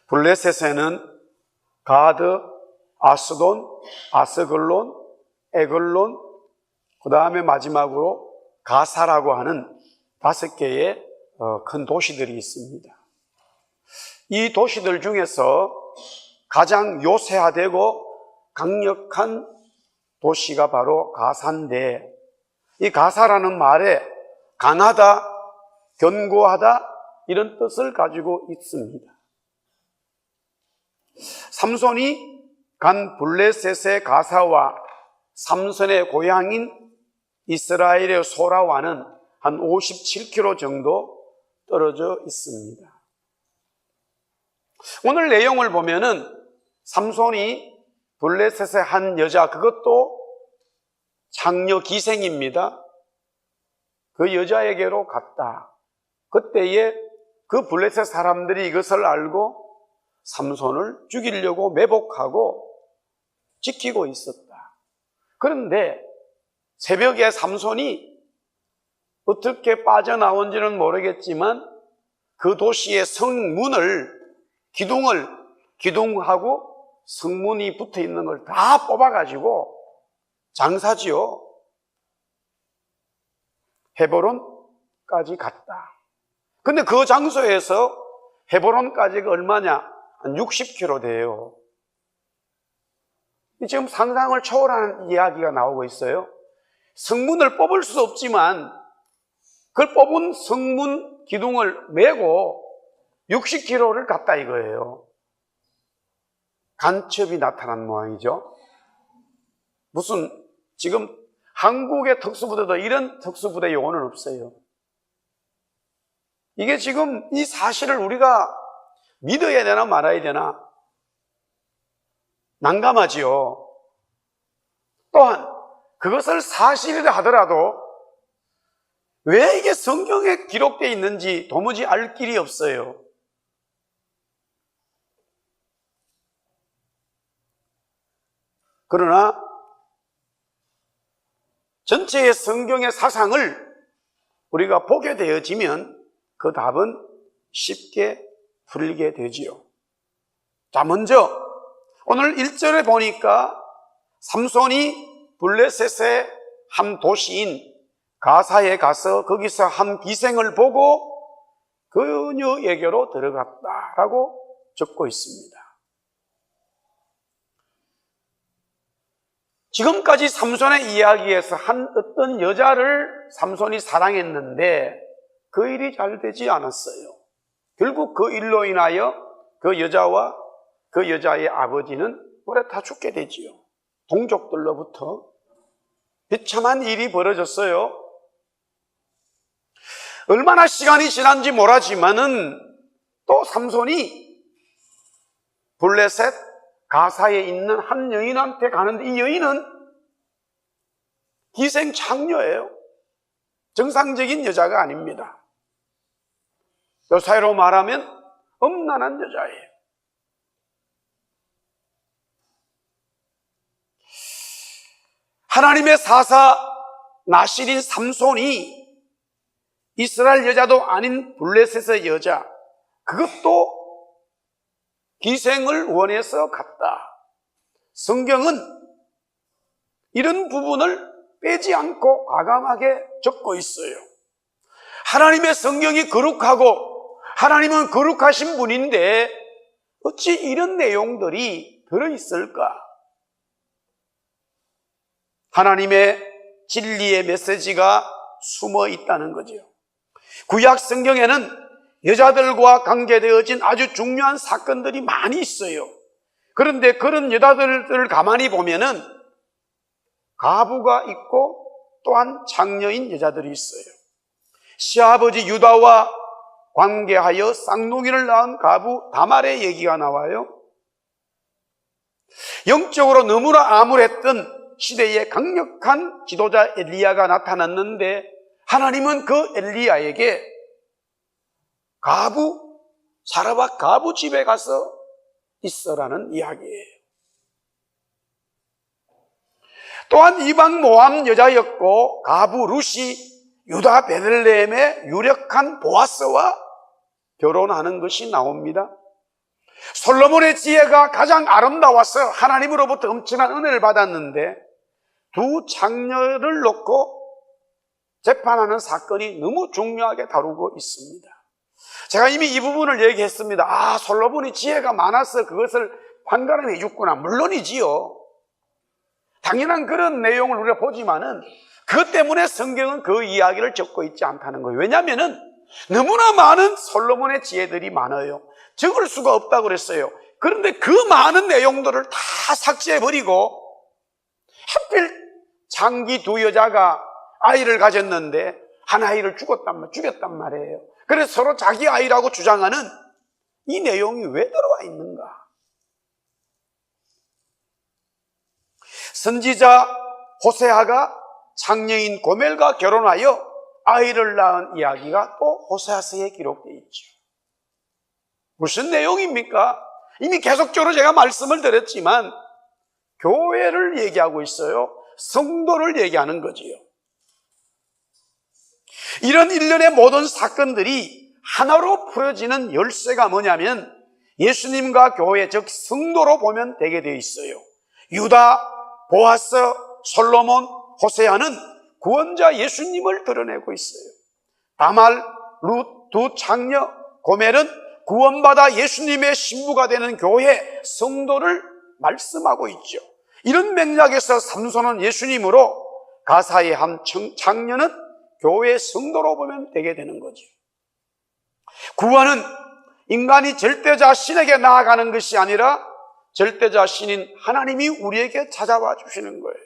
블레셋에는 가드, 아스돈, 아스글론, 에글론, 그 다음에 마지막으로 가사라고 하는 5개의 큰 도시들이 있습니다. 이 도시들 중에서 가장 요새화되고 강력한 도시가 바로 가사인데, 이 가사라는 말에 강하다, 견고하다 이런 뜻을 가지고 있습니다. 삼손이 간 블레셋의 가사와 삼손의 고향인 이스라엘의 소라와는 한 57km 정도 떨어져 있습니다. 오늘 내용을 보면은 삼손이 블레셋의 한 여자, 그것도 장녀 기생입니다. 그 여자에게로 갔다. 그때에 그 블레셋 사람들이 이것을 알고 삼손을 죽이려고 매복하고 지키고 있었다. 그런데 새벽에 삼손이 어떻게 빠져나온지는 모르겠지만 그 도시의 성문을 기둥하고 성문이 붙어 있는 걸 다 뽑아가지고 장사지요. 헤브론까지 갔다. 근데 그 장소에서 헤브론까지가 얼마냐? 한 60km 돼요. 지금 상상을 초월하는 이야기가 나오고 있어요. 성문을 뽑을 수 없지만 그걸 뽑은 성문 기둥을 메고 60km를 갔다 이거예요. 간첩이 나타난 모양이죠. 무슨 지금 한국의 특수부대도 이런 특수부대 용어는 없어요. 이게 지금 이 사실을 우리가 믿어야 되나 말아야 되나 난감하지요. 또한 그것을 사실이라 하더라도 왜 이게 성경에 기록되어 있는지 도무지 알 길이 없어요. 그러나 전체의 성경의 사상을 우리가 보게 되어지면 그 답은 쉽게 풀리게 되지요. 자, 먼저 오늘 1절에 보니까 삼손이 블레셋의 한 도시인 가사에 가서 거기서 한 기생을 보고 그녀에게로 들어갔다라고 적고 있습니다. 지금까지 삼손의 이야기에서 한 어떤 여자를 삼손이 사랑했는데 그 일이 잘 되지 않았어요. 결국 그 일로 인하여 그 여자와 그 여자의 아버지는 오래 다 죽게 되지요. 동족들로부터 비참한 일이 벌어졌어요. 얼마나 시간이 지난지 모르지만은 또 삼손이 블레셋 가사에 있는 한 여인한테 가는데 이 여인은 기생 창녀예요. 정상적인 여자가 아닙니다. 요사이로 말하면 음란한 여자예요. 하나님의 사사 나실인 삼손이 이스라엘 여자도 아닌 블레셋의 여자, 그것도 기생을 원해서 갔다. 성경은 이런 부분을 빼지 않고 과감하게 적고 있어요. 하나님의 성경이 거룩하고 하나님은 거룩하신 분인데 어찌 이런 내용들이 들어있을까? 하나님의 진리의 메시지가 숨어 있다는 거죠. 구약 성경에는 여자들과 관계되어진 아주 중요한 사건들이 많이 있어요. 그런데 그런 여자들을 가만히 보면은 가부가 있고 또한 장녀인 여자들이 있어요. 시아버지 유다와 관계하여 쌍둥이를 낳은 가부 다말의 얘기가 나와요. 영적으로 너무나 암울했던 시대에 강력한 지도자 엘리야가 나타났는데 하나님은 그 엘리야에게 사라밧 가부 집에 가서 있어라는 이야기예요. 또한 이방 모함 여자였고 가부 룻이 유다 베들레헴의 유력한 보아스와 결혼하는 것이 나옵니다. 솔로몬의 지혜가 가장 아름다워서 하나님으로부터 엄청난 은혜를 받았는데 두 장녀를 놓고 재판하는 사건이 너무 중요하게 다루고 있습니다. 제가 이미 이 부분을 얘기했습니다. 솔로몬이 지혜가 많아서 그것을 판가름해 줬구나. 물론이지요. 당연한 그런 내용을 우리가 보지만은 그것 때문에 성경은 그 이야기를 적고 있지 않다는 거예요. 왜냐하면은 너무나 많은 솔로몬의 지혜들이 많아요. 적을 수가 없다고 그랬어요. 그런데 그 많은 내용들을 다 삭제해버리고 하필 장기 두 여자가 아이를 가졌는데 한 아이를 죽였단 말이에요. 그래서 서로 자기 아이라고 주장하는 이 내용이 왜 들어와 있는가? 선지자 호세아가 장녀인 고멜과 결혼하여 아이를 낳은 이야기가 또 호세아서에 기록되어 있죠. 무슨 내용입니까? 이미 계속적으로 제가 말씀을 드렸지만 교회를 얘기하고 있어요. 성도를 얘기하는 거지요. 이런 일련의 모든 사건들이 하나로 풀어지는 열쇠가 뭐냐면 예수님과 교회, 즉 성도로 보면 되게 되어 있어요. 유다, 보아스, 솔로몬, 호세아는 구원자 예수님을 드러내고 있어요. 다말, 룻 두 장녀, 고멜은 구원받아 예수님의 신부가 되는 교회, 성도를 말씀하고 있죠. 이런 맥락에서 삼손은 예수님으로, 가사의 한 장녀는 교회 성도로 보면 되게 되는 거죠. 구원은 인간이 절대자 신에게 나아가는 것이 아니라 절대자 신인 하나님이 우리에게 찾아와 주시는 거예요.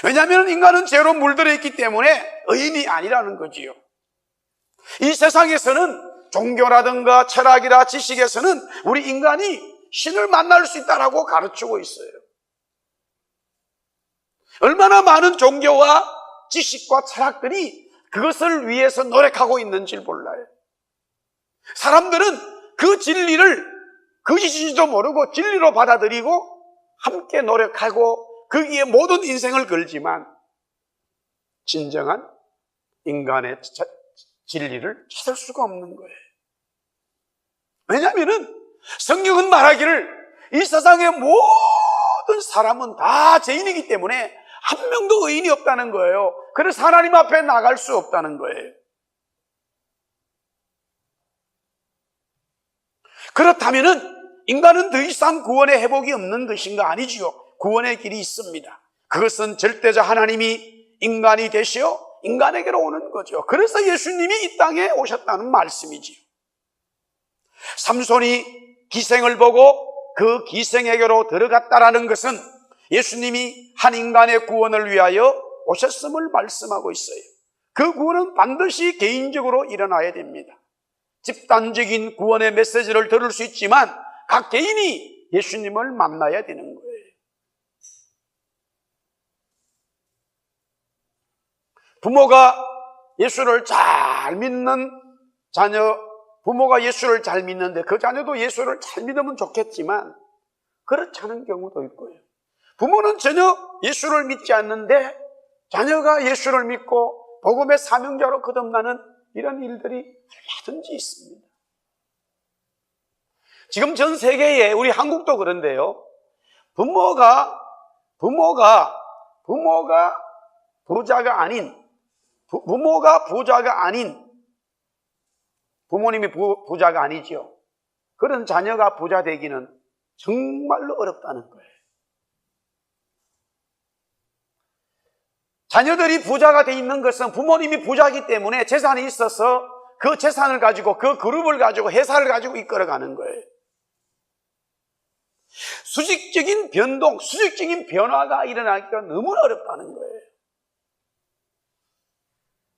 왜냐하면 인간은 죄로 물들어 있기 때문에 의인이 아니라는 거지요. 이 세상에서는 종교라든가 철학이라 지식에서는 우리 인간이 신을 만날 수 있다라고 가르치고 있어요. 얼마나 많은 종교와 지식과 철학들이 그것을 위해서 노력하고 있는지 몰라요. 사람들은 그 진리를 거짓인지도 모르고 진리로 받아들이고 함께 노력하고 거기에 모든 인생을 걸지만 진정한 인간의 진리를 찾을 수가 없는 거예요. 왜냐하면 성경은 말하기를 이 세상의 모든 사람은 다 죄인이기 때문에 한 명도 의인이 없다는 거예요. 그래서 하나님 앞에 나갈 수 없다는 거예요. 그렇다면 인간은 더 이상 구원의 회복이 없는 것인가? 아니지요. 구원의 길이 있습니다. 그것은 절대자 하나님이 인간이 되시어 인간에게로 오는 거죠. 그래서 예수님이 이 땅에 오셨다는 말씀이지요. 삼손이 기생을 보고 그 기생에게로 들어갔다라는 것은 예수님이 한 인간의 구원을 위하여 오셨음을 말씀하고 있어요. 그 구원은 반드시 개인적으로 일어나야 됩니다. 집단적인 구원의 메시지를 들을 수 있지만 각 개인이 예수님을 만나야 되는 거예요. 부모가 예수를 잘 믿는 자녀, 부모가 예수를 잘 믿는데 그 자녀도 예수를 잘 믿으면 좋겠지만 그렇지 않은 경우도 있고요. 부모는 전혀 예수를 믿지 않는데 자녀가 예수를 믿고 복음의 사명자로 거듭나는 이런 일들이 얼마든지 있습니다. 지금 전 세계에, 우리 한국도 그런데요, 부모가 부자가 아닌, 부모님이 부자가 아니죠. 그런 자녀가 부자 되기는 정말로 어렵다는 거예요. 자녀들이 부자가 돼 있는 것은 부모님이 부자이기 때문에 재산이 있어서 그 재산을 가지고 그 그룹을 가지고 회사를 가지고 이끌어가는 거예요. 수직적인 변동, 수직적인 변화가 일어나기가 너무 어렵다는 거예요.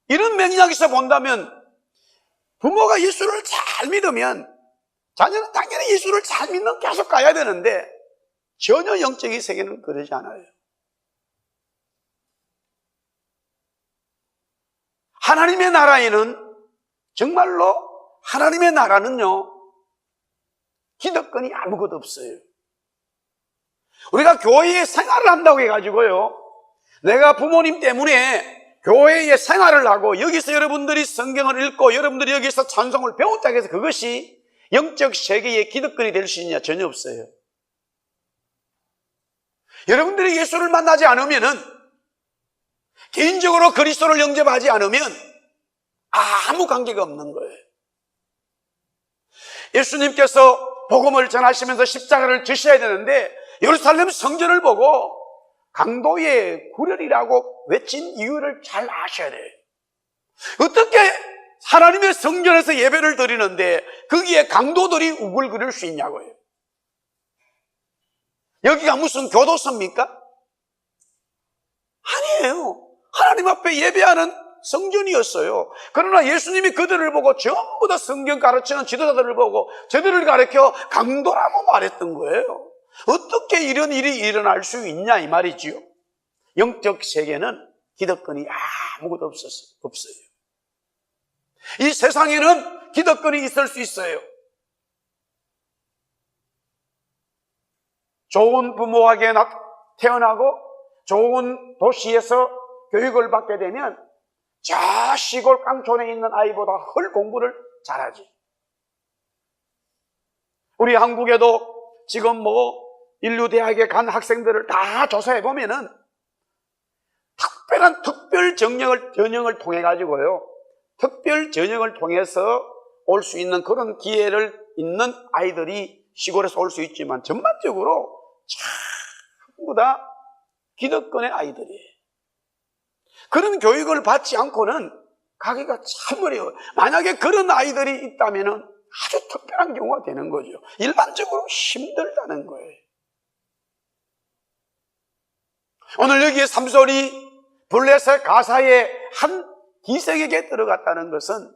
이런 맥락에서 본다면 부모가 예수를 잘 믿으면 자녀는 당연히 예수를 잘 믿는 계속 가야 되는데 전혀 영적인 세계는 그러지 않아요. 하나님의 나라에는 정말로 하나님의 나라는요 기득권이 아무것도 없어요. 우리가 교회에 생활을 한다고 해가지고요 내가 부모님 때문에 교회에 생활을 하고 여기서 여러분들이 성경을 읽고 여러분들이 여기서 찬송을 배웠다고 해서 그것이 영적 세계의 기득권이 될 수 있냐? 전혀 없어요. 여러분들이 예수를 만나지 않으면은, 개인적으로 그리스도를 영접하지 않으면 아무 관계가 없는 거예요. 예수님께서 복음을 전하시면서 십자가를 지셔야 되는데 예루살렘 성전을 보고 강도의 구렬이라고 외친 이유를 잘 아셔야 돼요. 어떻게 하나님의 성전에서 예배를 드리는데 거기에 강도들이 우글거릴 수 있냐고요. 여기가 무슨 교도소입니까? 아니에요. 하나님 앞에 예배하는 성전이었어요. 그러나 예수님이 그들을 보고 전부 다 성경 가르치는 지도자들을 보고 저들을 가르쳐 강도라고 말했던 거예요. 어떻게 이런 일이 일어날 수 있냐 이 말이지요. 영적 세계는 기득권이 아무것도 없어요. 이 세상에는 기득권이 있을 수 있어요. 좋은 부모에게 태어나고 좋은 도시에서 교육을 받게 되면 저 시골 깡촌에 있는 아이보다 훨 공부를 잘하지. 우리 한국에도 지금 인류대학에 간 학생들을 다 조사해 보면은 특별 전형을 통해 가지고요. 특별 전형을 통해서 올 수 있는 그런 기회를 있는 아이들이 시골에서 올 수 있지만 전반적으로 전부 다 기득권의 아이들이에요. 그런 교육을 받지 않고는 가기가 참 어려워요. 만약에 그런 아이들이 있다면 아주 특별한 경우가 되는 거죠. 일반적으로 힘들다는 거예요. 오늘 여기에 삼손이 블레셋 가사의 한 기색에게 들어갔다는 것은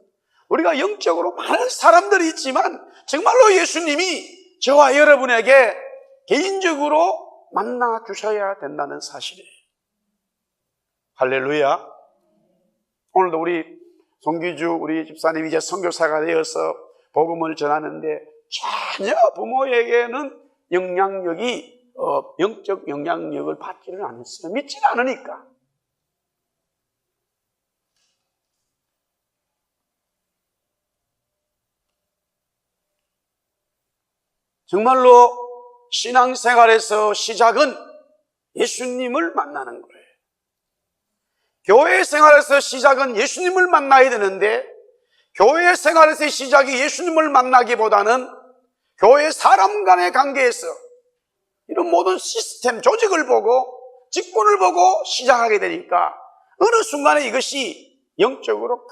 우리가 영적으로 많은 사람들이 있지만 정말로 예수님이 저와 여러분에게 개인적으로 만나 주셔야 된다는 사실이에요. 할렐루야. 오늘도 우리 송기주 우리 집사님이 이제 선교사가 되어서 복음을 전하는데 전혀 부모에게는 영적 영향력을 받지를 않았어요. 믿지는 않으니까. 정말로 신앙생활에서 시작은 예수님을 만나는 거예요. 교회 생활에서 시작은 예수님을 만나야 되는데 교회 생활에서의 시작이 예수님을 만나기보다는 교회 사람 간의 관계에서 이런 모든 시스템, 조직을 보고 직분을 보고 시작하게 되니까 어느 순간에 이것이 영적으로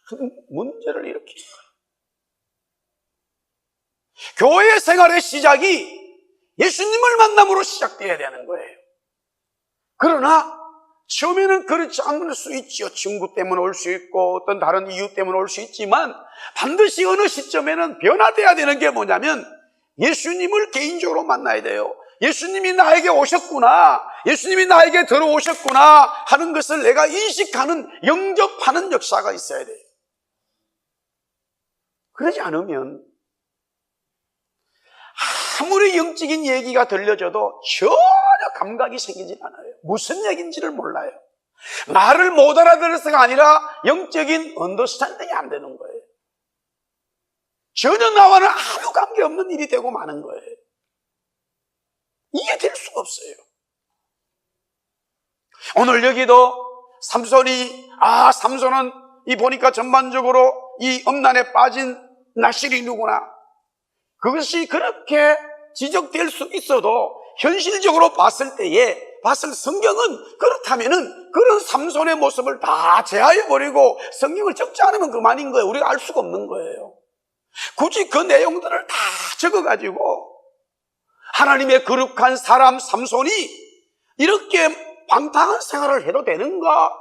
큰 문제를 일으킵니다. 교회 생활의 시작이 예수님을 만남으로 시작되어야 되는 거예요. 그러나 처음에는 그렇지 않을 수 있죠. 친구 때문에 올 수 있고 어떤 다른 이유 때문에 올 수 있지만 반드시 어느 시점에는 변화돼야 되는 게 뭐냐면 예수님을 개인적으로 만나야 돼요. 예수님이 나에게 오셨구나, 예수님이 나에게 들어오셨구나 하는 것을 내가 인식하는, 영접하는 역사가 있어야 돼요. 그러지 않으면 아무리 영적인 얘기가 들려줘도 전혀 감각이 생기지 않아요. 무슨 얘기인지를 몰라요. 말을 못 알아들어서가 아니라 영적인 언더스탠딩이 안 되는 거예요. 전혀 나와는 아무 관계없는 일이 되고 마는 거예요. 이게 될 수가 없어요. 오늘 여기도 삼손은 이 보니까 전반적으로 이 음란에 빠진 나실이 누구나 그것이 그렇게 지적될 수 있어도 현실적으로 봤을 성경은 그렇다면은 그런 삼손의 모습을 다 제하해버리고 성경을 적지 않으면 그만인 거예요. 우리가 알 수가 없는 거예요. 굳이 그 내용들을 다 적어가지고 하나님의 거룩한 사람 삼손이 이렇게 방탕한 생활을 해도 되는가?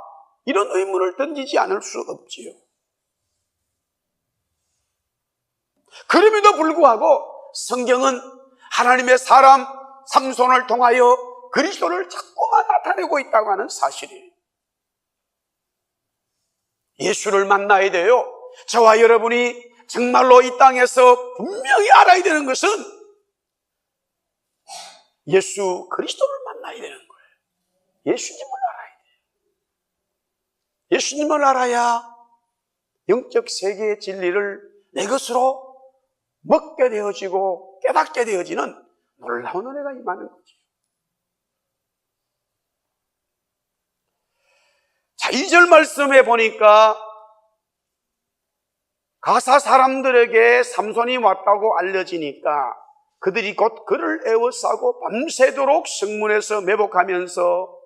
이런 의문을 던지지 않을 수 없지요. 그럼에도 불구하고 성경은 하나님의 사람 삼손을 통하여 그리스도를 자꾸만 나타내고 있다고 하는 사실이에요. 예수를 만나야 돼요. 저와 여러분이 정말로 이 땅에서 분명히 알아야 되는 것은 예수 그리스도를 만나야 되는 거예요. 예수님을 알아야 돼요. 예수님을 알아야 영적 세계의 진리를 내 것으로 먹게 되어지고 깨닫게 되어지는 놀라운 은혜가 임하는 거죠. 자, 2절 말씀에 보니까 가사 사람들에게 삼손이 왔다고 알려지니까 그들이 곧 그를 애워싸고 밤새도록 성문에서 매복하면서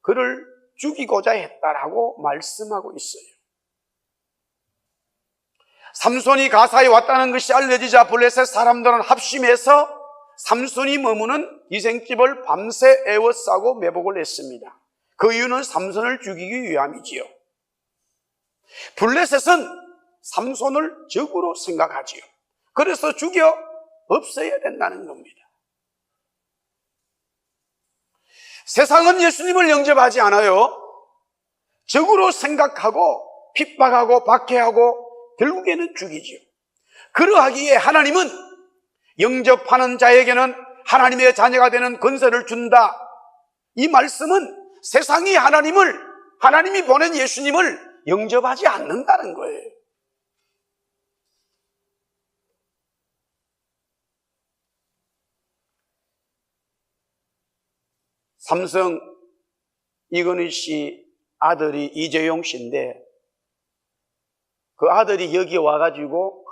그를 죽이고자 했다라고 말씀하고 있어요. 삼손이 가사에 왔다는 것이 알려지자 블레셋 사람들은 합심해서 삼손이 머무는 기생집을 밤새 애워싸고 매복을 했습니다. 그 이유는 삼손을 죽이기 위함이지요. 블레셋은 삼손을 적으로 생각하지요. 그래서 죽여 없애야 된다는 겁니다. 세상은 예수님을 영접하지 않아요. 적으로 생각하고 핍박하고 박해하고 결국에는 죽이지요. 그러하기에 하나님은 영접하는 자에게는 하나님의 자녀가 되는 권세를 준다. 이 말씀은 세상이 하나님이 보낸 예수님을 영접하지 않는다는 거예요. 삼성 이건희 씨 아들이 이재용 씨인데 그 아들이 여기 와가지고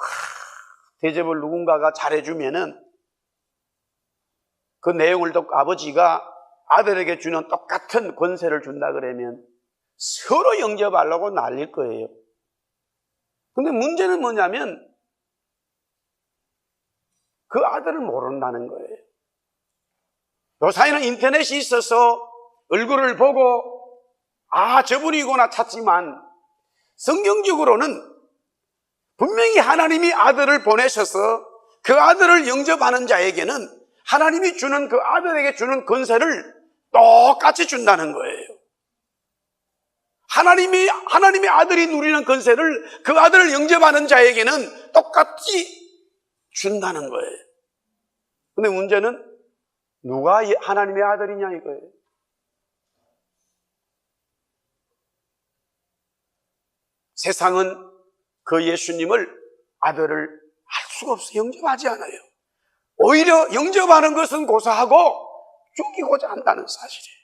대접을 누군가가 잘해주면은 그 내용을 듣고 아버지가 아들에게 주는 똑같은 권세를 준다 그러면 서로 영접하려고 난릴 거예요. 근데 문제는 뭐냐면 그 아들을 모른다는 거예요. 요사이는 인터넷이 있어서 얼굴을 보고 저분이구나 찾지만 성경적으로는 분명히 하나님이 아들을 보내셔서 그 아들을 영접하는 자에게는 하나님이 주는 그 아들에게 주는 권세를 똑같이 준다는 거예요. 하나님의 아들이 누리는 권세를 그 아들을 영접하는 자에게는 똑같이 준다는 거예요. 근데 문제는 누가 하나님의 아들이냐 이거예요. 세상은 그 예수님을 아들을 알 수가 없어요. 영접하지 않아요. 오히려 영접하는 것은 고사하고 죽이고자 한다는 사실이에요.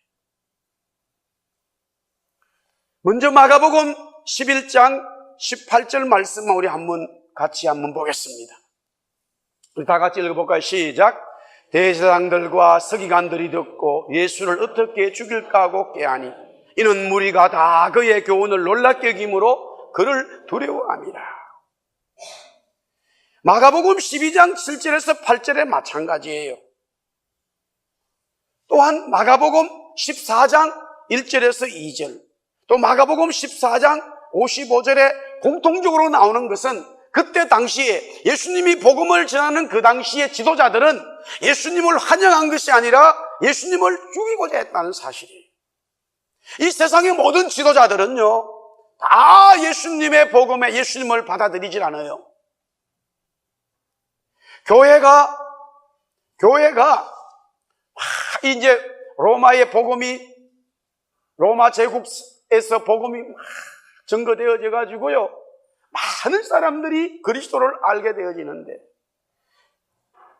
먼저 마가복음 11장 18절 말씀을 우리 같이 한번 보겠습니다. 우리 다 같이 읽어볼까요? 시작. 대제사장들과 서기관들이 듣고 예수를 어떻게 죽일까 하고 꾀하니 이는 무리가 다 그의 교훈을 놀랍게 여김으로 그를 두려워함이라. 마가복음 12장 7절에서 8절에 마찬가지예요. 또한 마가복음 14장 1절에서 2절, 또 마가복음 14장 55절에 공통적으로 나오는 것은 그때 당시에 예수님이 복음을 전하는 그 당시의 지도자들은 예수님을 환영한 것이 아니라 예수님을 죽이고자 했다는 사실이에요. 이 세상의 모든 지도자들은요, 다 예수님의 복음에 예수님을 받아들이질 않아요. 교회가 이제 로마 제국에서 복음이 증거되어져 가지고요, 많은 사람들이 그리스도를 알게 되어지는데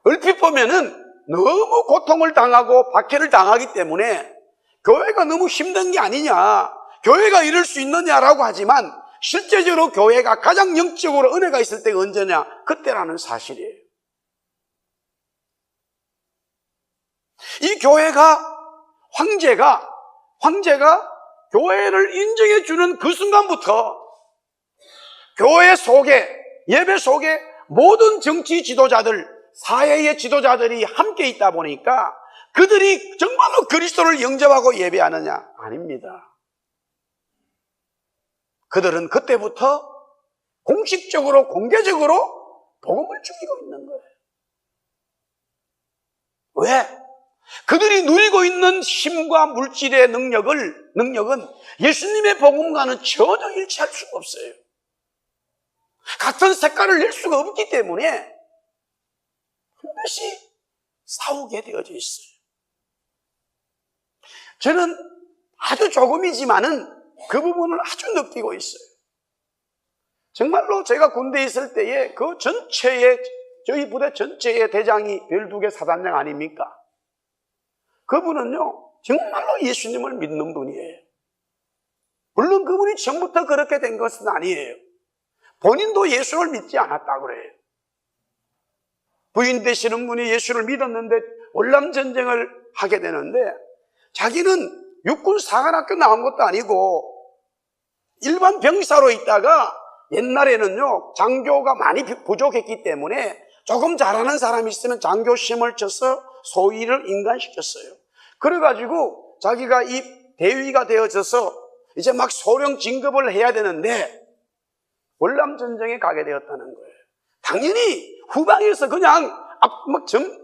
얼핏 보면은 너무 고통을 당하고 박해를 당하기 때문에 교회가 너무 힘든 게 아니냐, 교회가 이럴 수 있느냐라고 하지만 실제적으로 교회가 가장 영적으로 은혜가 있을 때가 언제냐? 그때라는 사실이에요. 이 교회가 황제가 교회를 인정해 주는 그 순간부터 교회 속에, 예배 속에 모든 정치 지도자들, 사회의 지도자들이 함께 있다 보니까 그들이 정말로 그리스도를 영접하고 예배하느냐? 아닙니다. 그들은 그때부터 공식적으로, 공개적으로 복음을 죽이고 있는 거예요. 왜? 그들이 누리고 있는 힘과 물질의 능력은 예수님의 복음과는 전혀 일치할 수가 없어요. 같은 색깔을 낼 수가 없기 때문에 반드시 싸우게 되어져 있어요. 저는 아주 조금이지만은 그 부분을 아주 느끼고 있어요. 정말로 제가 군대에 있을 때에 그 전체의, 저희 부대 전체의 대장이 별두개 사단장 아닙니까? 그분은요, 정말로 예수님을 믿는 분이에요. 물론 그분이 처음부터 그렇게 된 것은 아니에요. 본인도 예수를 믿지 않았다고 그래요. 부인 되시는 분이 예수를 믿었는데 월남전쟁을 하게 되는데, 자기는 육군 사관학교 나온 것도 아니고 일반 병사로 있다가, 옛날에는요 장교가 많이 부족했기 때문에 조금 잘하는 사람이 있으면 장교 시험을 쳐서 소위를 인간시켰어요. 그래가지고 자기가 이 대위가 되어져서 이제 막 소령 진급을 해야 되는데 월남전쟁에 가게 되었다는 거예요. 당연히 후방에서 그냥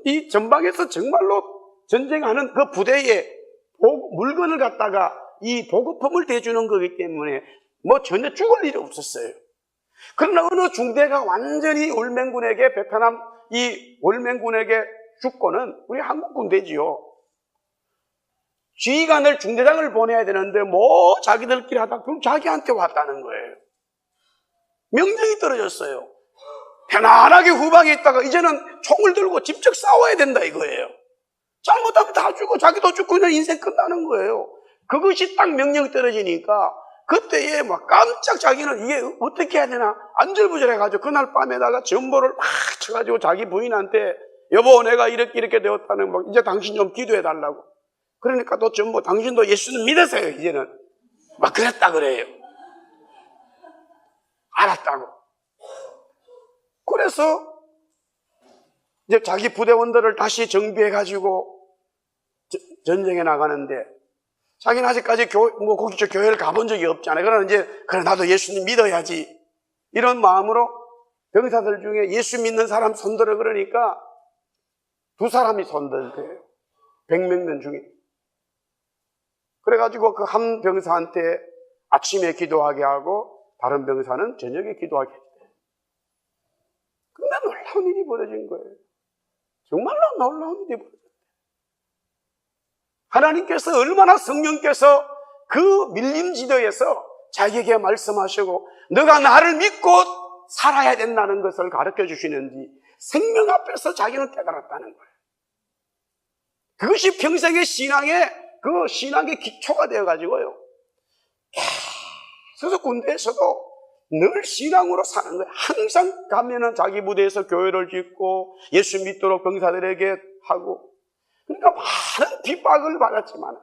이 전방에서 정말로 전쟁하는 그 부대에 물건을 갖다가 이 보급품을 대주는 거기 때문에 뭐 전혀 죽을 일이 없었어요. 그러나 어느 중대가 완전히 월맹군에게, 베트남 이 월맹군에게 죽고는 우리 한국 군대지요. 지휘관을, 중대장을 보내야 되는데 뭐 자기들끼리 하다 그럼 자기한테 왔다는 거예요. 명령이 떨어졌어요. 편안하게 후방에 있다가 이제는 총을 들고 직접 싸워야 된다 이거예요. 잘못하면 다 죽고 자기도 죽고 그냥 인생 끝나는 거예요. 그것이 딱 명령이 떨어지니까 그때에 막 깜짝 자기는 이게 어떻게 해야 되나 안절부절해가지고 그날 밤에다가 전보를 막 쳐가지고 자기 부인한테 여보 내가 이렇게 되었다는 막 이제 당신 좀 기도해 달라고. 그러니까 또 전보 당신도 예수는 믿으세요 이제는 막 그랬다 그래요. 알았다고. 그래서 이제 자기 부대원들을 다시 정비해가지고 전쟁에 나가는데 자기는 아직까지 거기 교회를 가본 적이 없잖아요. 그러나 이제, 그래, 나도 예수님 믿어야지. 이런 마음으로 병사들 중에 예수 믿는 사람 손들어 그러니까 두 사람이 손들대요. 100명 중에. 그래가지고 그 한 병사한테 아침에 기도하게 하고 다른 병사는 저녁에 기도하게 했대요. 근데 놀라운 일이 벌어진 거예요. 정말로 놀라운 일이 벌어진 거예요. 하나님께서 얼마나 성령께서 그 밀림지도에서 자기에게 말씀하시고 너가 나를 믿고 살아야 된다는 것을 가르쳐 주시는지 생명 앞에서 자기는 깨달았다는 거예요. 그것이 평생의 신앙의 기초가 되어가지고요. 그래서 군대에서도 늘 신앙으로 사는 거예요. 항상 가면은 자기 부대에서 교회를 짓고 예수 믿도록 병사들에게 하고, 그러니까 많은 핍박을 받았지만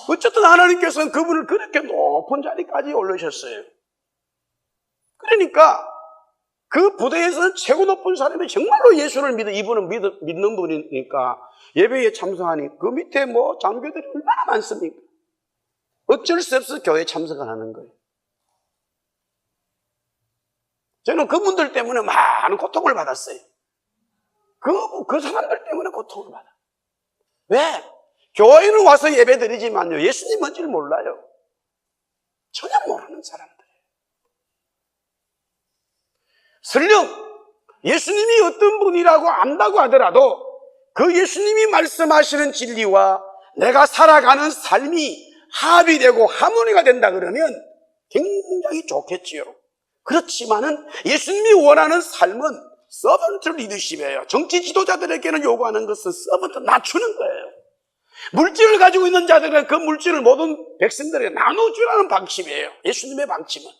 어쨌든 하나님께서는 그분을 그렇게 높은 자리까지 올리셨어요. 그러니까 그 부대에서는 최고 높은 사람이 정말로 예수를 이분은 믿는 분이니까 예배에 참석하니 그 밑에 뭐 장교들이 얼마나 많습니까? 어쩔 수 없어 교회에 참석을 하는 거예요. 저는 그분들 때문에 많은 고통을 받았어요. 그 사람들 때문에 고통을 받아. 왜? 교회는 와서 예배 드리지만요, 예수님 뭔지를 몰라요. 전혀 모르는 사람들이에요. 설령 예수님이 어떤 분이라고 안다고 하더라도 그 예수님이 말씀하시는 진리와 내가 살아가는 삶이 합의되고 하모니가 된다 그러면 굉장히 좋겠지요. 그렇지만은 예수님이 원하는 삶은 서번트 리더십이에요. 정치 지도자들에게는 요구하는 것은 서번트 낮추는 거예요. 물질을 가지고 있는 자들은 그 물질을 모든 백성들에게 나눠주라는 방침이에요. 예수님의 방침은.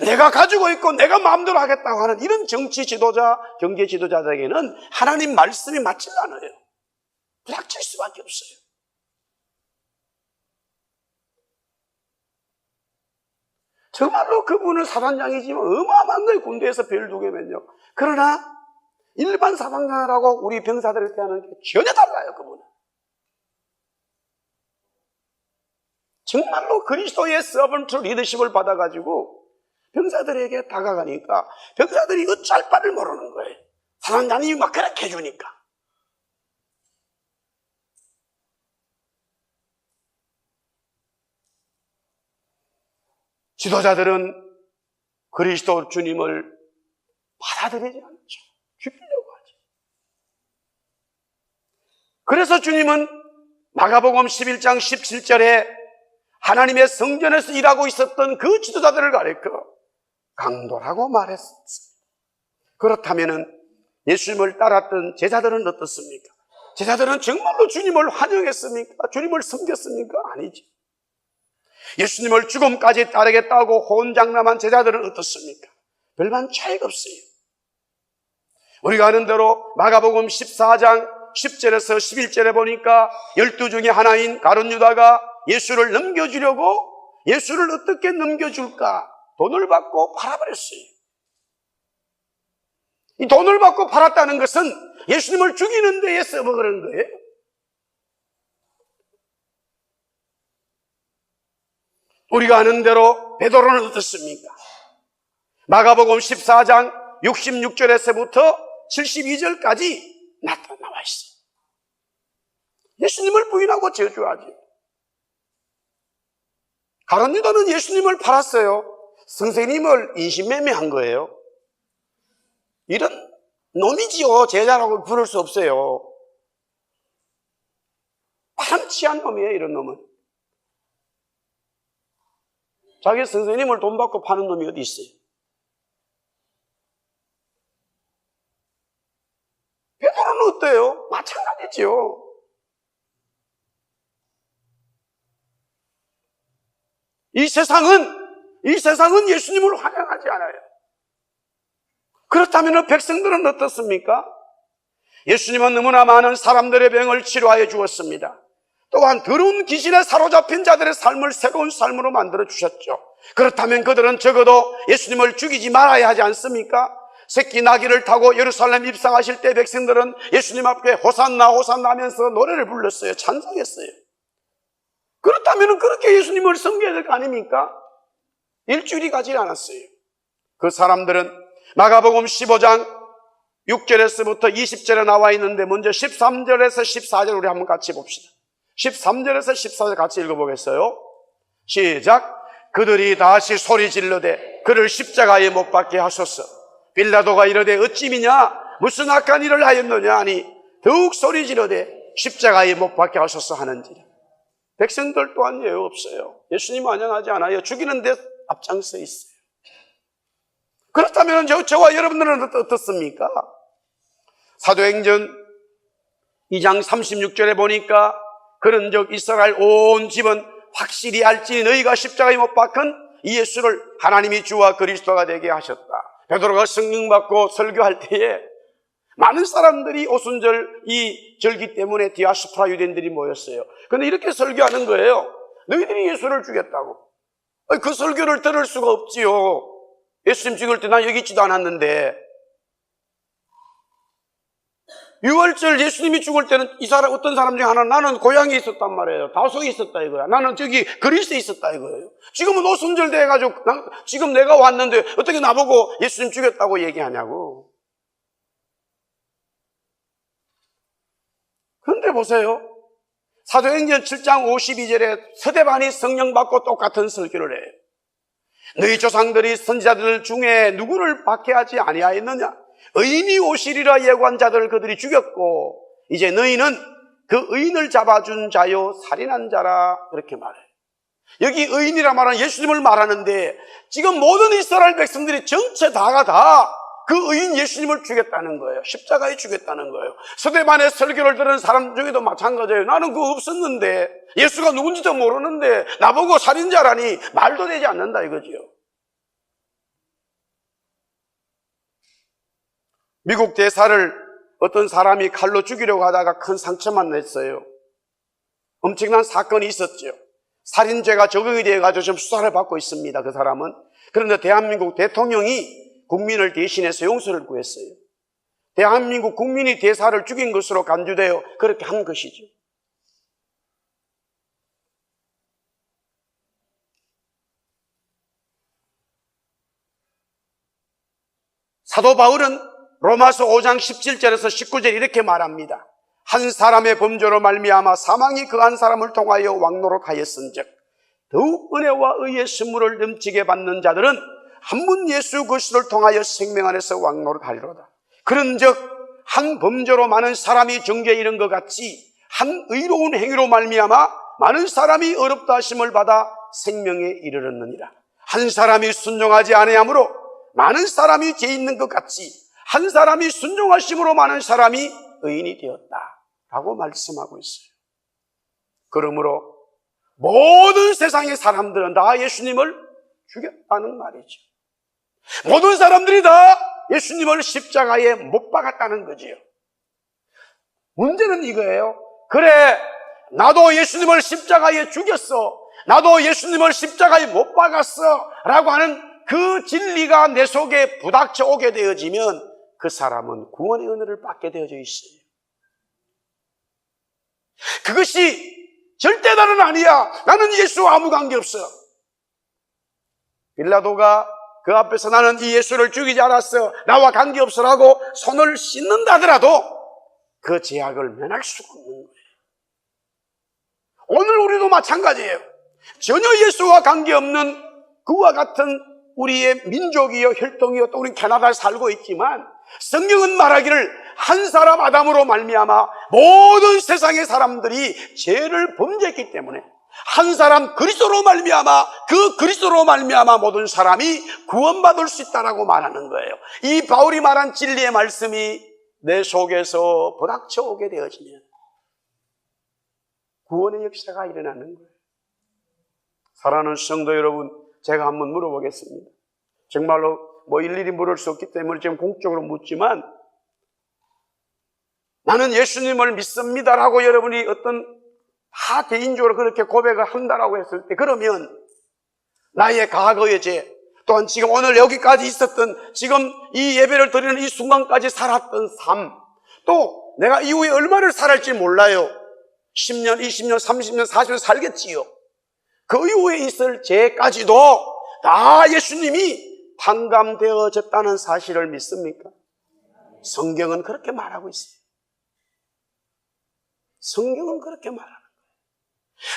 내가 가지고 있고 내가 마음대로 하겠다고 하는 이런 정치 지도자, 경제 지도자들에게는 하나님 말씀이 맞지 않아요. 부닥칠 수밖에 없어요. 정말로 그분은 사단장이지만 어마어마한 거예요. 군대에서 별 두 개면요. 그러나 일반 사단장하고 우리 병사들을 대하는 게 전혀 달라요. 그분은. 정말로 그리스도의 서번트 리더십을 받아가지고 병사들에게 다가가니까 병사들이 어쩔 바를 모르는 거예요. 사단장님이 막 그렇게 해주니까. 지도자들은 그리스도 주님을 받아들이지 않죠. 죽이려고 하죠. 그래서 주님은 마가복음 11장 17절에 하나님의 성전에서 일하고 있었던 그 지도자들을 가리켜 강도라고 말했습니다. 그렇다면 예수님을 따랐던 제자들은 어떻습니까? 제자들은 정말로 주님을 환영했습니까? 주님을 섬겼습니까? 아니지. 예수님을 죽음까지 따르겠다고 호언장담한 제자들은 어떻습니까? 별반 차이가 없어요. 우리가 아는 대로 마가복음 14장 10절에서 11절에 보니까 12 중에 하나인 가룟 유다가 예수를 넘겨주려고, 예수를 어떻게 넘겨줄까? 돈을 받고 팔아버렸어요. 이 돈을 받고 팔았다는 것은 예수님을 죽이는 데에 써먹은 거예요. 우리가 아는 대로 베드로는 어떻습니까? 마가복음 14장 66절에서부터 72절까지 나와 있어요. 예수님을 부인하고 저주하지. 가룟 유다는 예수님을 팔았어요. 선생님을 인신매매한 거예요. 이런 놈이지요. 제자라고 부를 수 없어요. 파렴치한 놈이에요, 이런 놈은. 자기 선생님을 돈 받고 파는 놈이 어디 있어요? 베드로는 어때요? 마찬가지지요. 이 세상은 예수님을 환영하지 않아요. 그렇다면 백성들은 어떻습니까? 예수님은 너무나 많은 사람들의 병을 치료하여 주었습니다. 또한 더러운 귀신에 사로잡힌 자들의 삶을 새로운 삶으로 만들어 주셨죠. 그렇다면 그들은 적어도 예수님을 죽이지 말아야 하지 않습니까? 새끼 나귀를 타고 예루살렘 입성하실 때 백성들은 예수님 앞에 호산나 호산나 하면서 노래를 불렀어요. 찬송했어요. 그렇다면 그렇게 예수님을 섬겨야 될 거 아닙니까? 일주일이 가지 않았어요. 그 사람들은 마가복음 15장 6절에서부터 20절에 나와 있는데 먼저 13절에서 14절 우리 한번 같이 봅시다. 13절에서 14절 같이 읽어보겠어요. 시작. 그들이 다시 소리 질러대 그를 십자가에 못 박게 하소서. 빌라도가 이르되 어찌미냐 무슨 악한 일을 하였느냐 하니 더욱 소리 지르되 십자가에 못 박게 하소서 하는지라. 백성들 또한 예외 없어요. 예수님 환영하지 않아요. 죽이는 데 앞장서 있어요. 그렇다면 저와 여러분들은 어떻습니까? 사도행전 2장 36절에 보니까 그런즉 이스라엘 온 집은 확실히 알지 너희가 십자가에 못 박은 이 예수를 하나님이 주와 그리스도가 되게 하셨다. 베드로가 성령 받고 설교할 때에 많은 사람들이 오순절 이 절기 때문에 디아스포라 유대인들이 모였어요. 그런데 이렇게 설교하는 거예요. 너희들이 예수를 죽였다고. 그 설교를 들을 수가 없지요. 예수님 죽을 때 난 여기 있지도 않았는데. 6월절 예수님이 죽을 때는 이 사람 어떤 사람 중에 하나 나는 고향에 있었단 말이에요. 다소에 있었다 이거야. 나는 저기 그리스에 있었다 이거예요. 지금은 오순절 돼가지고 지금 내가 왔는데 어떻게 나보고 예수님 죽였다고 얘기하냐고. 그런데 보세요. 사도행전 7장 52절에 서대반이 성령 받고 똑같은 설교를 해요. 너희 조상들이 선지자들 중에 누구를 박해하지 아니하였느냐? 의인이 오시리라 예고한 자들을 그들이 죽였고 이제 너희는 그 의인을 잡아준 자요 살인한 자라 그렇게 말해요. 여기 의인이라 말하는 예수님을 말하는데 지금 모든 이스라엘 백성들이 전체 다가 다 그 의인 예수님을 죽였다는 거예요. 십자가에 죽였다는 거예요. 서대반의 설교를 들은 사람 중에도 마찬가지예요. 나는 그거 없었는데 예수가 누군지도 모르는데 나보고 살인자라니 말도 되지 않는다 이거지요. 미국 대사를 어떤 사람이 칼로 죽이려고 하다가 큰 상처만 냈어요. 엄청난 사건이 있었죠. 살인죄가 적용이 되어가지고 지금 수사를 받고 있습니다. 그 사람은. 그런데 대한민국 대통령이 국민을 대신해서 용서를 구했어요. 대한민국 국민이 대사를 죽인 것으로 간주되어 그렇게 한 것이죠. 사도 바울은 로마서 5장 17절에서 19절 이렇게 말합니다. 한 사람의 범죄로 말미암아 사망이 그 한 사람을 통하여 왕노릇하였은즉 더욱 은혜와 의의 선물을 넘치게 받는 자들은 한 분 예수 그리스도를 통하여 생명 안에서 왕노릇하리로다. 그런즉 한 범죄로 많은 사람이 정죄에 이른 것 같이 한 의로운 행위로 말미암아 많은 사람이 의롭다 하심을 받아 생명에 이르렀느니라. 한 사람이 순종하지 아니하므로 많은 사람이 죄 있는 것 같이 한 사람이 순종하심으로 많은 사람이 의인이 되었다라고 말씀하고 있어요. 그러므로 모든 세상의 사람들은 다 예수님을 죽였다는 말이죠. 모든 사람들이 다 예수님을 십자가에 못 박았다는 거지요. 문제는 이거예요. 그래, 나도 예수님을 십자가에 죽였어, 나도 예수님을 십자가에 못 박았어 라고 하는 그 진리가 내 속에 부닥쳐 오게 되어지면 그 사람은 구원의 은혜를 받게 되어져 있어요. 그것이 절대 나는 아니야, 나는 예수와 아무 관계없어, 빌라도가 그 앞에서 나는 이 예수를 죽이지 않았어, 나와 관계없어라고 손을 씻는다 하더라도 그 제약을 면할 수가 없는 거예요. 오늘 우리도 마찬가지예요. 전혀 예수와 관계없는 그와 같은 우리의 민족이요 혈통이요 또 우리 캐나다에 살고 있지만 성경은 말하기를 한 사람 아담으로 말미암아 모든 세상의 사람들이 죄를 범죄했기 때문에 한 사람 그리스도로 말미암아 그 그리스도로 말미암아 모든 사람이 구원받을 수 있다라고 말하는 거예요. 이 바울이 말한 진리의 말씀이 내 속에서 부닥쳐 오게 되어지면 구원의 역사가 일어나는 거예요. 사랑하는 성도 여러분, 제가 한번 물어보겠습니다. 정말로 일일이 물을 수 없기 때문에 지금 공적으로 묻지만, 나는 예수님을 믿습니다라고 여러분이 다 개인적으로 그렇게 고백을 한다라고 했을 때, 그러면 나의 과거의 죄, 또한 지금 오늘 여기까지 있었던, 지금 이 예배를 드리는 이 순간까지 살았던 삶, 또 내가 이후에 얼마를 살았지 몰라요. 10년, 20년, 30년, 40년 살겠지요. 그 이후에 있을 죄까지도 다 예수님이 탕감되어졌다는 사실을 믿습니까? 성경은 그렇게 말하고 있어요. 성경은 그렇게 말하는 거예요.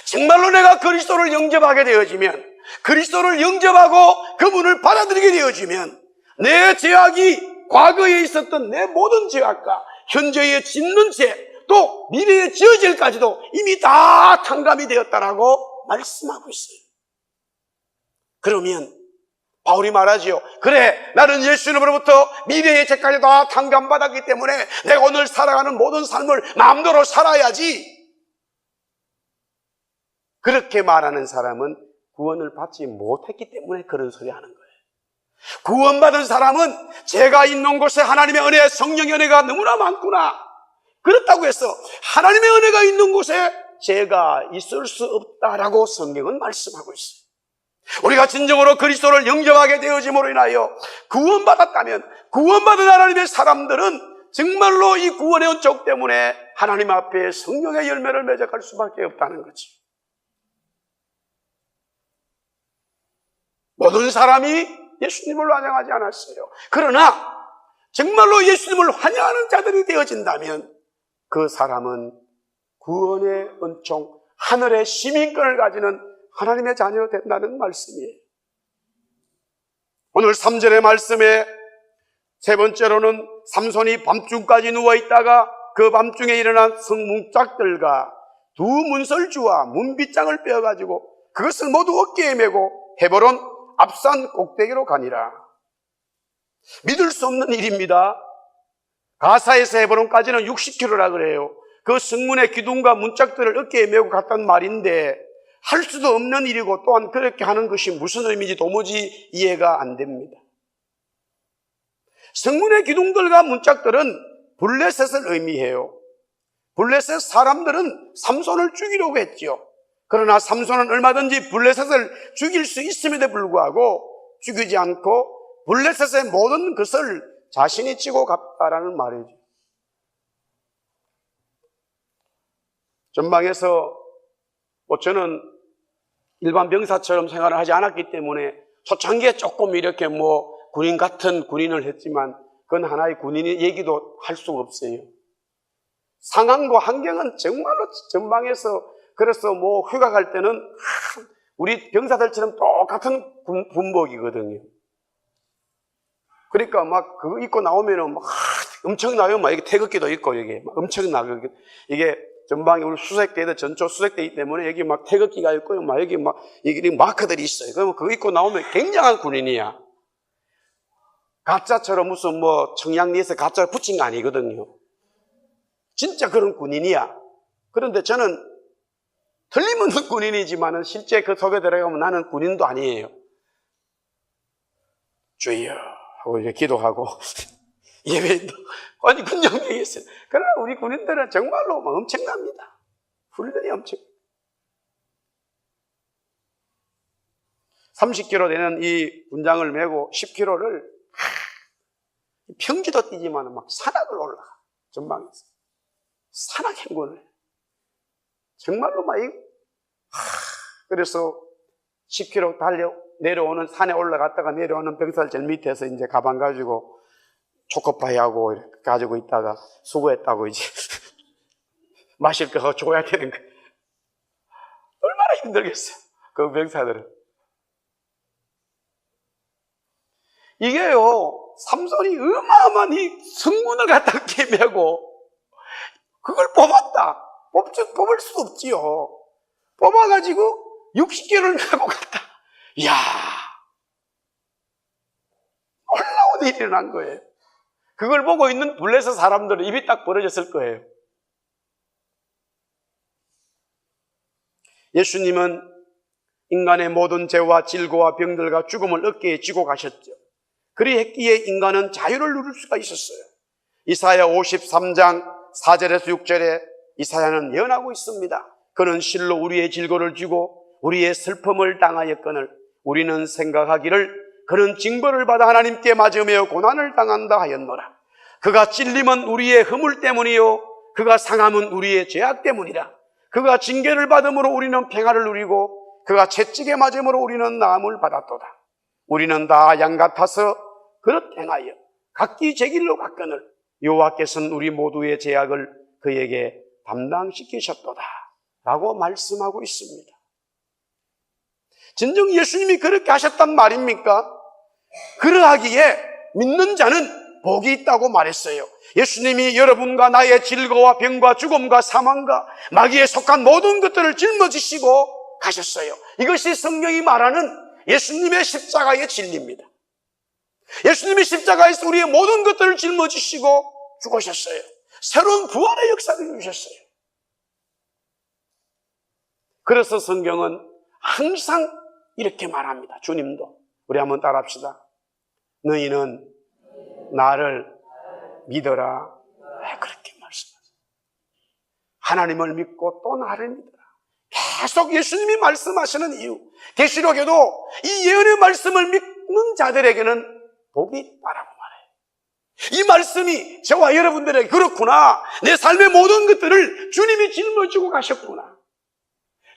정말로 내가 그리스도를 영접하게 되어지면, 그리스도를 영접하고 그분을 받아들이게 되어지면 내 죄악이 과거에 있었던 내 모든 죄악과 현재에 짓는 죄, 또 미래에 지어질까지도 이미 다 탕감이 되었다라고 말씀하고 있어요. 그러면 바울이 말하지요. 그래, 나는 예수님으로부터 미래의 죄까지 다 탕감받았기 때문에 내가 오늘 살아가는 모든 삶을 마음대로 살아야지. 그렇게 말하는 사람은 구원을 받지 못했기 때문에 그런 소리 하는 거예요. 구원받은 사람은 죄가 있는 곳에 하나님의 은혜, 성령의 은혜가 너무나 많구나, 그렇다고 해서 하나님의 은혜가 있는 곳에 죄가 있을 수 없다라고 성경은 말씀하고 있어요. 우리가 진정으로 그리스도를 영접하게 되어짐으로 인하여 구원받았다면, 구원받은 하나님의 사람들은 정말로 이 구원의 은총 때문에 하나님 앞에 성령의 열매를 맺어갈 수밖에 없다는 거지. 모든 사람이 예수님을 환영하지 않았어요. 그러나 정말로 예수님을 환영하는 자들이 되어진다면 그 사람은 구원의 은총, 하늘의 시민권을 가지는 하나님의 자녀가 된다는 말씀이에요. 오늘 3절의 말씀에 세 번째로는 삼손이 밤중까지 누워있다가 그 밤중에 일어난 성문짝들과 두 문설주와 문빗장을 빼어가지고 그것을 모두 어깨에 메고 헤브론 앞산 꼭대기로 가니라. 믿을 수 없는 일입니다. 가사에서 헤브론까지는 60km라 그래요. 그 성문의 기둥과 문짝들을 어깨에 메고 갔단 말인데 할 수도 없는 일이고, 또한 그렇게 하는 것이 무슨 의미인지 도무지 이해가 안 됩니다. 성문의 기둥들과 문짝들은 블레셋을 의미해요. 블레셋 사람들은 삼손을 죽이려고 했죠. 그러나 삼손은 얼마든지 블레셋을 죽일 수 있음에도 불구하고 죽이지 않고 블레셋의 모든 것을 자신이 지고 갔다라는 말이죠. 전방에서 저는 일반 병사처럼 생활을 하지 않았기 때문에 초창기에 조금 이렇게 군인 같은 군인을 했지만 그건 하나의 군인의 얘기도 할 수가 없어요. 상황과 환경은 정말로 전방에서, 그래서 휴가 갈 때는 우리 병사들처럼 똑같은 군복이거든요. 그러니까 그거 입고 나오면은 엄청나요. 이게 태극기도 있고, 이게 엄청나고, 이게 전방에 우리 수색대도 전초 수색대이기 때문에 여기 태극기가 있고요. 여기 이게 마크들이 있어요. 그러면 그거 입고 나오면 굉장한 군인이야. 가짜처럼 무슨 뭐 청량리에서 가짜 붙인 거 아니거든요. 진짜 그런 군인이야. 그런데 저는 틀림없는 군인이지만 실제 그 속에 들어가면 나는 군인도 아니에요. 주여 하고 이제 기도하고 예배도 아니 군정병이 있어요. 그러나 우리 군인들은 정말로 엄청납니다. 훈련이 엄청. 30km 되는 이 군장을 메고 10km를 평지도 뛰지만 막 산악을 올라가. 전방에서 산악 행군을 정말로 막 그래서 10km 달려 내려오는 산에 올라갔다가 내려오는 병살 제일 밑에서 이제 가방 가지고 초코파이하고 이렇게 가지고 있다가 수고했다고 이제 마실 거 줘야 되는 거. 얼마나 힘들겠어요. 그 병사들은. 이게요, 삼손이 어마어마한 이 성문을 갖다 깨매고 그걸 뽑았다. 뽑을 수 없지요. 뽑아가지고 60km를 메고 갔다. 이야, 놀라운 일이 일어난 거예요. 그걸 보고 있는 블레셋 사람들은 입이 딱 벌어졌을 거예요. 예수님은 인간의 모든 죄와 질고와 병들과 죽음을 어깨에 지고 가셨죠. 그리했기에 인간은 자유를 누릴 수가 있었어요. 이사야 53장 4절에서 6절에 이사야는 예언하고 있습니다. 그는 실로 우리의 질고를 지고 우리의 슬픔을 당하였거늘 우리는 생각하기를 그는 징벌을 받아 하나님께 맞으며 고난을 당한다 하였노라. 그가 찔림은 우리의 허물 때문이요 그가 상함은 우리의 죄악 때문이라. 그가 징계를 받음으로 우리는 평화를 누리고 그가 채찍에 맞음으로 우리는 나음을 받았도다. 우리는 다 양 같아서 그릇 행하여 각기 제 길로 갔거늘 여호와께서는 우리 모두의 죄악을 그에게 담당시키셨도다 라고 말씀하고 있습니다. 진정 예수님이 그렇게 하셨단 말입니까? 그러하기에 믿는 자는 복이 있다고 말했어요. 예수님이 여러분과 나의 질거와 병과 죽음과 사망과 마귀에 속한 모든 것들을 짊어지시고 가셨어요. 이것이 성경이 말하는 예수님의 십자가의 진리입니다. 예수님이 십자가에서 우리의 모든 것들을 짊어지시고 죽으셨어요. 새로운 부활의 역사를 이루셨어요. 그래서 성경은 항상 이렇게 말합니다. 주님도. 우리 한번 따라합시다. 너희는 나를 믿어라. 그렇게 말씀하세요. 하나님을 믿고 또 나를 믿어라. 계속 예수님이 말씀하시는 이유. 계시록에도 이 예언의 말씀을 믿는 자들에게는 복이 있다라고 말해요. 이 말씀이 저와 여러분들에게 그렇구나. 내 삶의 모든 것들을 주님이 짊어지고 가셨구나.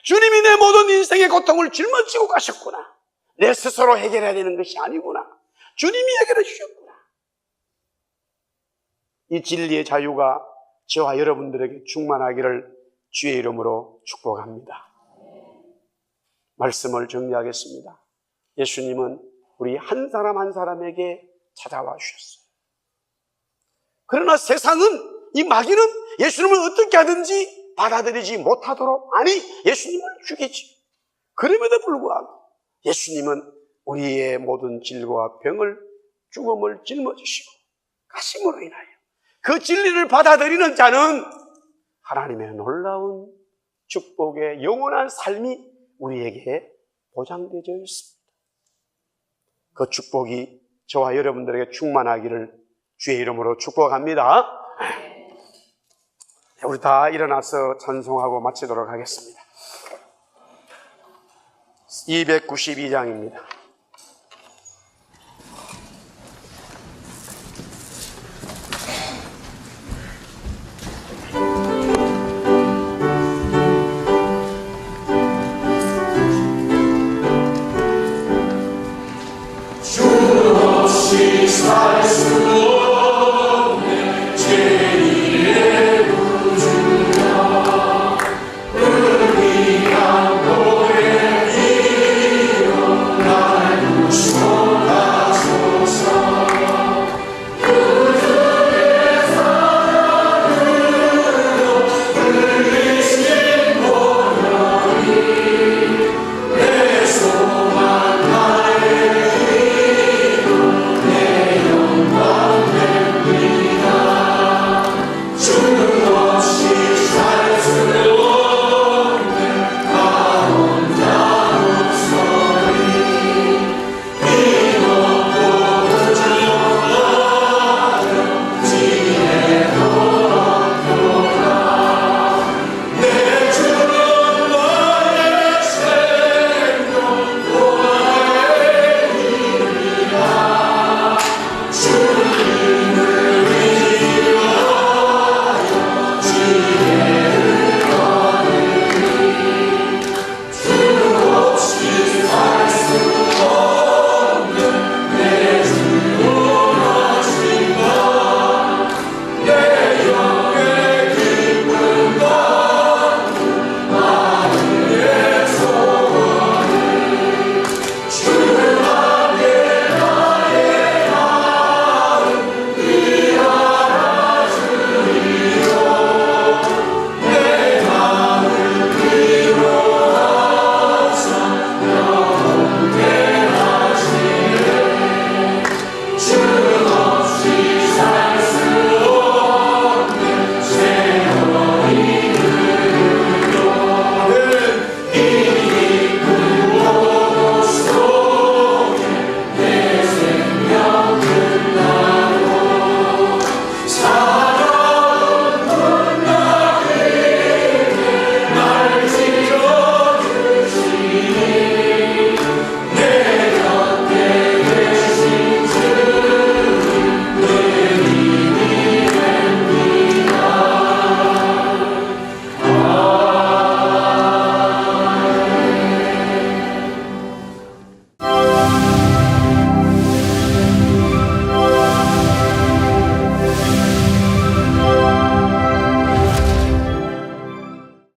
주님이 내 모든 인생의 고통을 짊어지고 가셨구나. 내 스스로 해결해야 되는 것이 아니구나. 주님이 해결해 주셨구나. 이 진리의 자유가 저와 여러분들에게 충만하기를 주의 이름으로 축복합니다. 말씀을 정리하겠습니다. 예수님은 우리 한 사람 한 사람에게 찾아와 주셨어요. 그러나 세상은, 이 마귀는 예수님을 어떻게 하든지 받아들이지 못하도록, 아니 예수님을 죽이지. 그럼에도 불구하고 예수님은 우리의 모든 질고와 병을, 죽음을 짊어지시고 가심으로 인하여 그 진리를 받아들이는 자는 하나님의 놀라운 축복의 영원한 삶이 우리에게 보장되어 있습니다. 그 축복이 저와 여러분들에게 충만하기를 주의 이름으로 축복합니다. 우리 다 일어나서 찬송하고 마치도록 하겠습니다. 292장입니다.